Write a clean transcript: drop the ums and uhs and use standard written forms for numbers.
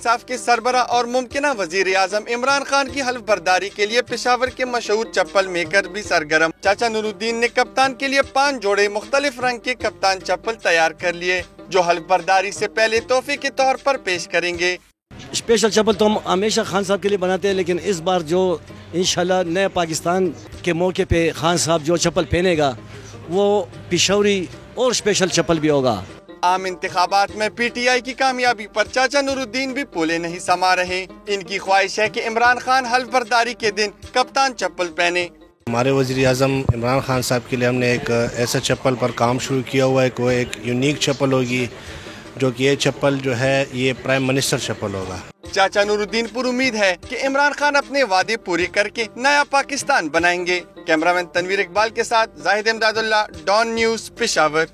انصاف کے سربراہ اور ممکنہ وزیر اعظم عمران خان کی حلف برداری کے لیے پشاور کے مشہور چپل میکر بھی سرگرم۔ چاچا نور الدین نے کپتان کے لیے 5 جوڑے مختلف رنگ کے کپتان چپل تیار کر لیے جو حلف برداری سے پہلے تحفے کے طور پر پیش کریں گے۔ اسپیشل چپل تو ہم ہمیشہ خان صاحب کے لیے بناتے ہیں، لیکن اس بار جو انشاءاللہ نئے پاکستان کے موقع پہ خان صاحب جو چپل پہنے گا وہ پشاوری اور اسپیشل چپل بھی ہوگا۔ عام انتخابات میں پی ٹی آئی کی کامیابی پر چاچا نور الدین بھی پولے نہیں سما رہے۔ ان کی خواہش ہے کہ عمران خان حلف برداری کے دن کپتان چپل پہنے۔ ہمارے وزیر اعظم عمران خان صاحب کے لیے ہم نے ایک ایسا چپل پر کام شروع کیا ہوا ہے کہ وہ ایک یونیک چپل ہوگی، جو کہ یہ چپل جو ہے یہ پرائم منسٹر چپل ہوگا۔ چاچا نور الدین پر امید ہے کہ عمران خان اپنے وعدے پورے کر کے نیا پاکستان بنائیں گے۔ کیمرہ مین تنویر اقبال کے ساتھ زاہد امداد اللہ، ڈان نیوز، پشاور۔